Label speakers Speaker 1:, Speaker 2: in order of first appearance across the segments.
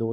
Speaker 1: 2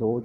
Speaker 1: 2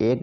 Speaker 1: 1